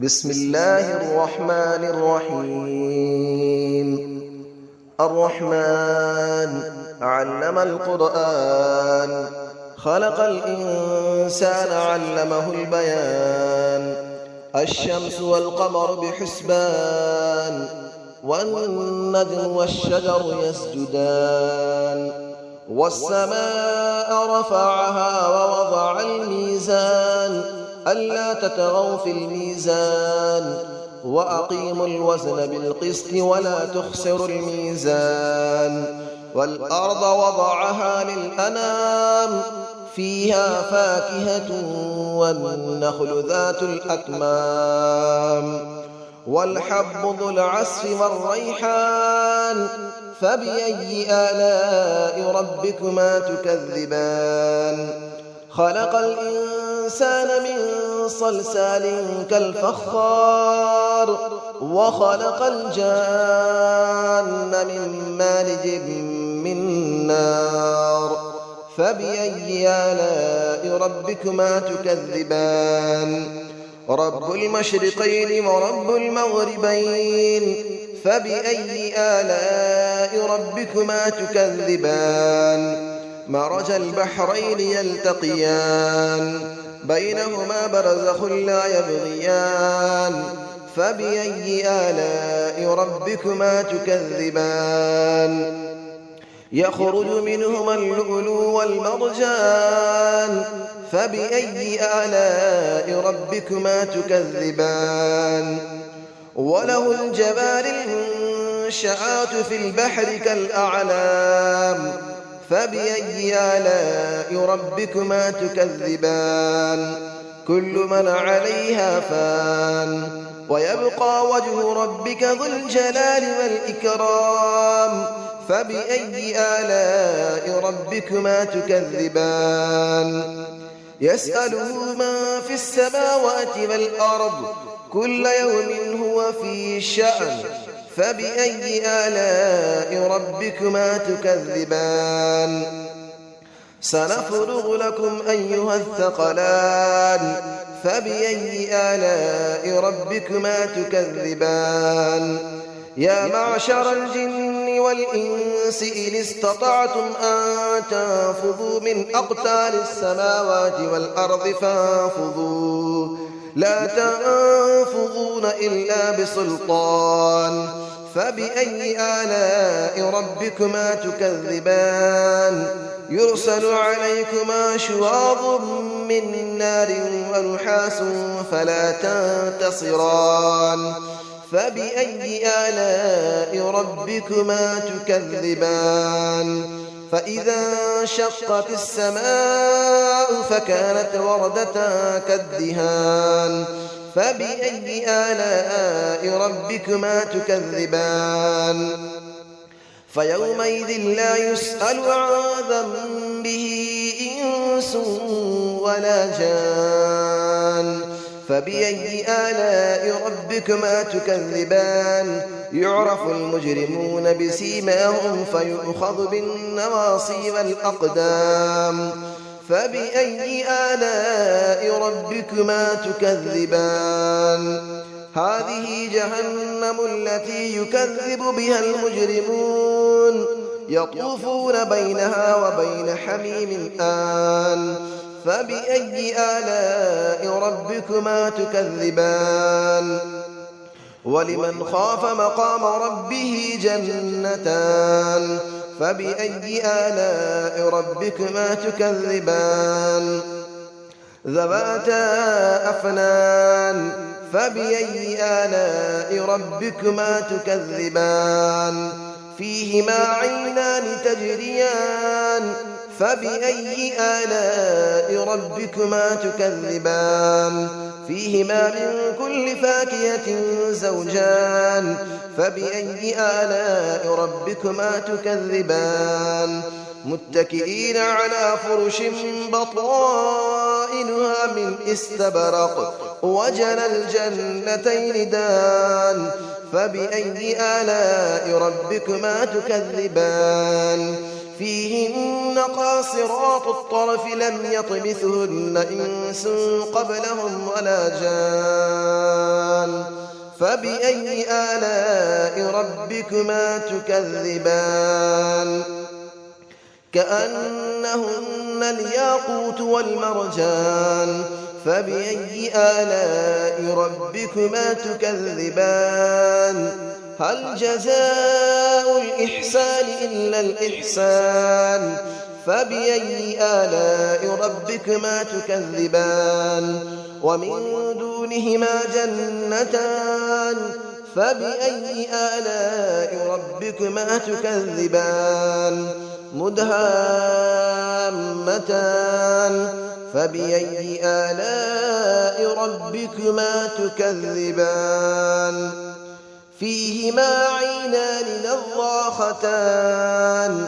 بسم الله الرحمن الرحيم. الرحمن علم القرآن، خلق الإنسان علمه البيان. الشمس والقمر بحسبان، والنجم والشجر يسجدان. والسماء رفعها ووضع الميزان، ألا تطغوا في الميزان، وأقيموا الوزن بالقسط ولا تخسروا الميزان. والأرض وضعها للأنام، فيها فاكهة والنخل ذات الأكمام. والحب ذو العصف والريحان، فبأي آلاء ربكما تكذبان. خلق الإنسان من صلصال كالفخار، وخلق الجان من مارج من نار. فبأي آلاء ربكما تكذبان. رب المشرقين ورب المغربين، فبأي آلاء ربكما تكذبان. مرج البحرين يلتقيان، بينهما برزخ لا يبغيان. فبأي آلاء ربكما تكذبان. يخرج منهما اللؤلؤ والمرجان، فبأي آلاء ربكما تكذبان. وله الجوار المنشآت في البحر كالأعلام، فبأي آلاء ربكما تكذبان. كل من عليها فان، ويبقى وجه ربك ذو الجلال والإكرام. فبأي آلاء ربكما تكذبان. يسأله من في السماوات والأرض، كل يوم هو في شأن. فبأي آلاء ربكما تكذبان. سنفرغ لكم أيها الثقلان، فبأي آلاء ربكما تكذبان. يا معشر الجن والإنس إن استطعتم أن تنفذوا من أقطار السماوات والأرض فانفذوا، لا تنفذون إلا بسلطان. فبأي آلاء ربكما تكذبان. يرسل عليكما شواظ من نار ونحاس فلا تنتصران. فبأي آلاء ربكما تكذبان. فإذا انشقت السماء فكانت وردة كالدهان. فبأي آلاء ربكما تكذبان. فيومئذ لا يسأل عن ذنبه إنس ولا جان. فبأي آلاء ربكما تكذبان. يعرف المجرمون بسيماهم فيؤخذ بالنواصي والأقدام. فبأي آلاء ربكما تكذبان. هذه جهنم التي يكذب بها المجرمون، يطوفون بينها وبين حميم آن. فبأي آلاء ربكما تكذبان. ولمن خاف مقام ربه جنتان. فبأي آلاء ربكما تكذبان. ذواتا أفنان. فبأي آلاء ربكما تكذبان. فيهما عينان تجريان. فبأي آلاء ربكما تكذبان. فيهما من كل فاكهة زوجان. فبأي آلاء ربكما تكذبان. متكئين على فرش بطائنها من استبرق، وجنى الجنتين دان. فبأي آلاء ربكما تكذبان. فيهن قاصرات الطرف لم يطمثهن إنس قبلهم ولا جان. فبأي آلاء ربكما تكذبان كأنهن الياقوت والمرجان فبأي آلاء ربكما تكذبان هل جزاء الإحسان إلا الإحسان فبأي آلاء ربكما تكذبان ومن دونهما جنتان فبأي آلاء ربكما تكذبان مدهامتان فبأي آلاء ربكما تكذبان فيهما عينان نضاختان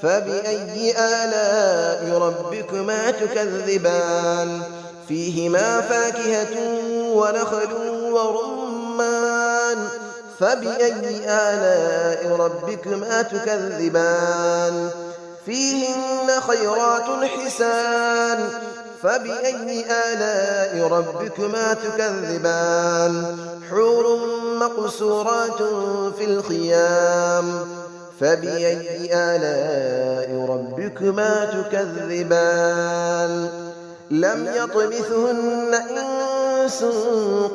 فبأي آلاء ربكما تكذبان فيهما فاكهة ونخل ورمان فبأي آلاء ربكما تكذبان فيهن خيرات حسان فبأي آلاء ربكما تكذبان حور مقصورات في الخيام فبأي آلاء ربكما تكذبان لم يطمثهن إنس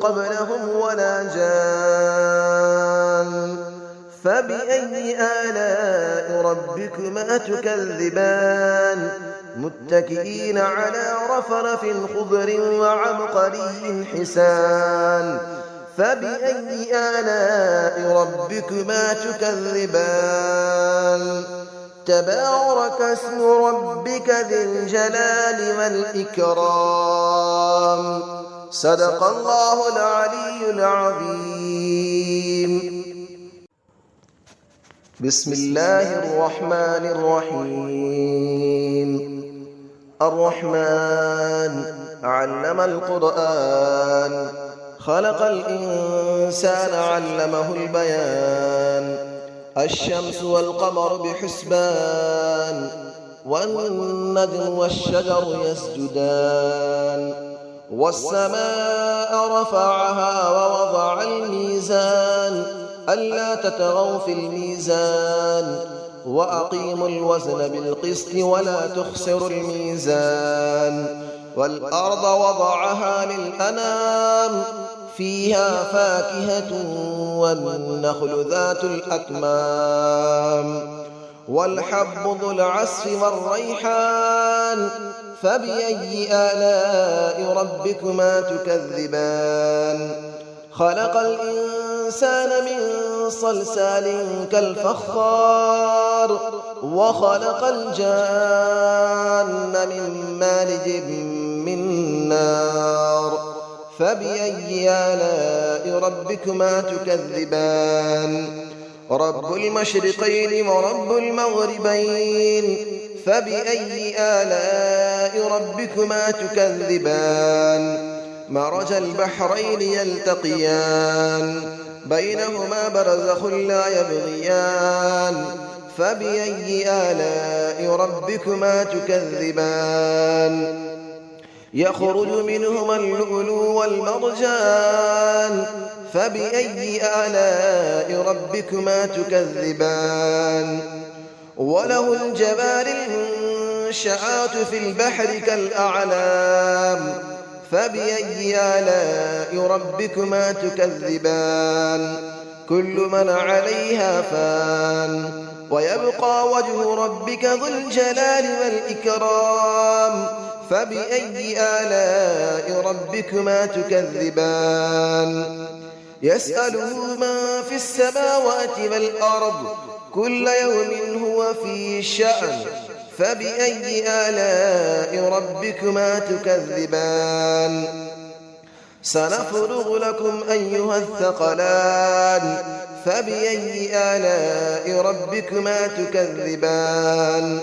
قبلهم ولا جان فبأي آلاء ربكما تكذبان متكئين على رفرف خضر وعبقري حسان فبأي آلاء ربكما تكذبان تبارك اسم ربك ذي الجلال والإكرام صدق الله العلي العظيم بسم الله الرحمن الرحيم الرحمن علم القرآن خلق الإنسان علمه البيان الشمس والقمر بحسبان والنجم والشجر يسجدان والسماء رفعها ووضع الميزان ألا تطغوا في الميزان وأقيموا الوزن بالقسط ولا تخسروا الميزان والأرض وضعها للأنام فيها فاكهة والنخل ذات الأكمام والحب ذو العصف والريحان فبأي آلاء ربكما تكذبان خلق الإنسان من صلصال كالفخار وخلق الجان من مارج من نار فبأي آلاء ربكما تكذبان رب المشرقين ورب المغربين فبأي آلاء ربكما تكذبان مرج البحرين يلتقيان بينهما برزخ لا يبغيان فبأي آلاء ربكما تكذبان يخرج منهما اللؤلؤ والمرجان فبأي آلاء ربكما تكذبان وله الجبال المنشآت في البحر كالأعلام فبأي آلاء ربكما تكذبان كل من عليها فان ويبقى وجه ربك ذو الجلال والإكرام فبأي آلاء ربكما تكذبان يسأله من في السماوات والأرض كل يوم هو في شأن فبأي آلاء ربكما تكذبان سنفرغ لكم أيها الثقلان فبأي آلاء ربكما تكذبان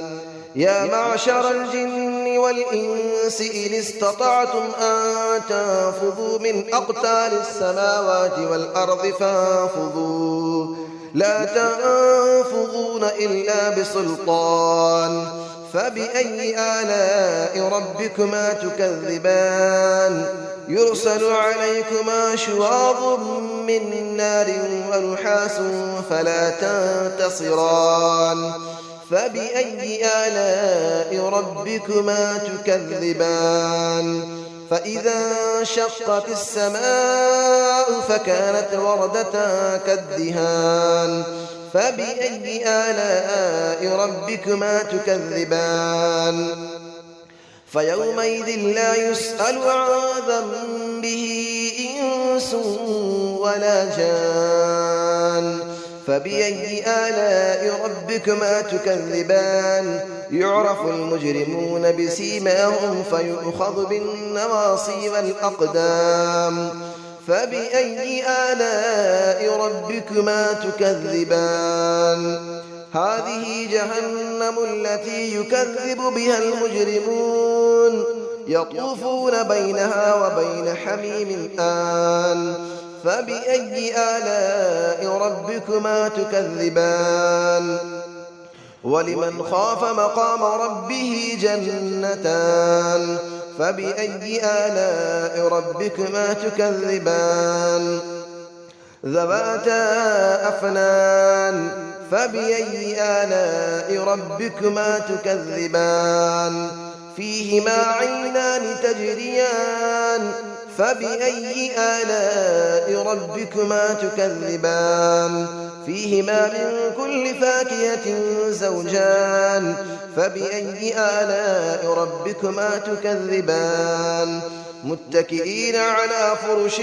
يا معشر الجن والإنس إن استطعتم أن تنفذوا من أقطار السماوات والأرض فانفذوا لا تنفذون إلا بسلطان فبأي آلاء ربكما تكذبان يرسل عليكما شواظ من نار ونحاس فلا تنتصران فبأي آلاء ربكما تكذبان فإذا انشقت السماء فكانت وردة كالدهان فبأي آلاء ربكما تكذبان فيومئذ لا يسأل عن ذنبه إنس ولا جان فبأي آلاء ربكما تكذبان يعرف المجرمون بسيماهم فيؤخذ بالنواصي والأقدام فبأي آلاء ربكما تكذبان هذه جهنم التي يكذب بها المجرمون يطوفون بينها وبين حميم آن فبأي آلاء ربكما تكذبان ولمن خاف مقام ربه جنتان فبأي آلاء ربكما تكذبان ذواتا أفنان فبأي آلاء ربكما تكذبان فيهما عينان تجريان فبأي آلاء ربكما تكذبان فيهما من كل فاكهة زوجان فبأي آلاء ربكما تكذبان متكئين على فرش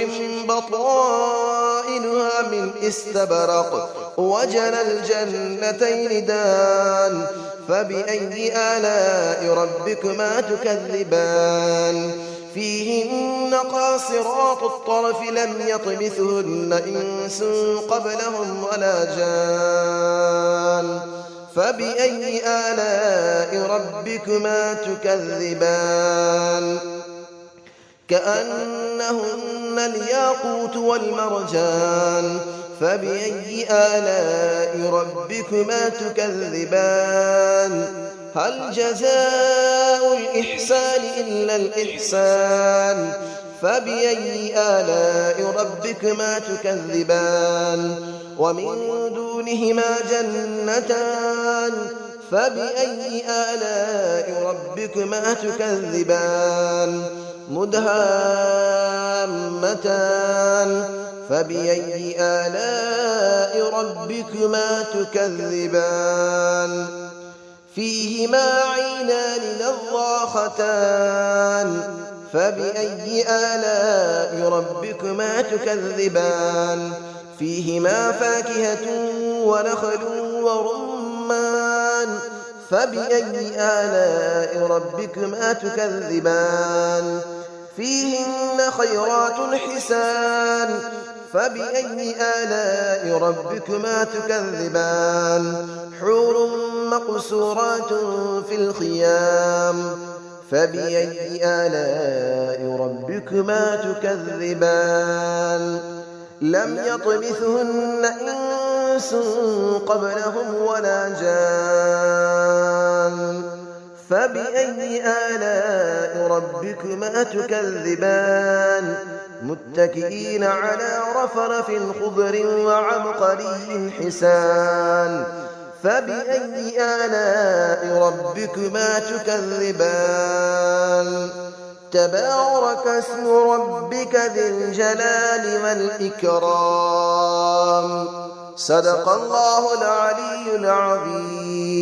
بطائنها من استبرق وجنى الجنتين دان فبأي آلاء ربكما تكذبان فيهن قاصرات الطرف لم يطمثهن إنس قبلهم ولا جان فبأي آلاء ربكما تكذبان كأنهن الياقوت والمرجان فبأي آلاء ربكما تكذبان هل جزاء الإحسان إلا الإحسان فبأي آلاء ربكما تكذبان ومن دونهما جنتان فبأي آلاء ربكما تكذبان مدهامتان فبأي آلاء ربكما تكذبان فيهما عينان نضاختان فبأي آلاء ربكما تكذبان فيهما فاكهة ونخل ورمان فبأي آلاء ربكما تكذبان فيهن خيرات حسان فبأي آلاء ربكما تكذبان حور مقصورات في الخيام فبأي آلاء ربكما تكذبان لم يطمثهن إنس قبلهم ولا جان فبأي آلاء ربكما تكذبان متكئين على رفرف خضر وعبقري حسان فبأي آلاء ربكما تكذبان تبارك اسم ربك ذي الجلال والإكرام صدق الله العلي العظيم.